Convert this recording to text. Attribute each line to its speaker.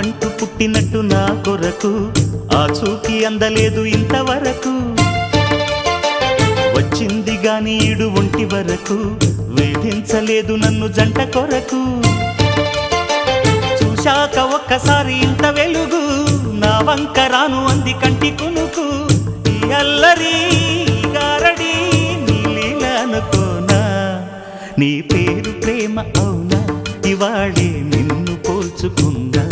Speaker 1: నావంటూ పుట్టినట్టు నా కొరకు ఆ చూకి అందలేదు ఇంతవరకు. వచ్చింది గాని ఈడు ఒంటి వరకు వేధించలేదు నన్ను జంట కొరకు. చూశాక ఒక్కసారి ఇంత వెలుగు నా వంక రాను అంది కంటి కునుకు. ఈ అల్లరి గారడి నీ లీల అనుకోనా, నీ పేరు ప్రేమ అవునా, ఇవాళే నిన్ను పోల్చుకున్నా.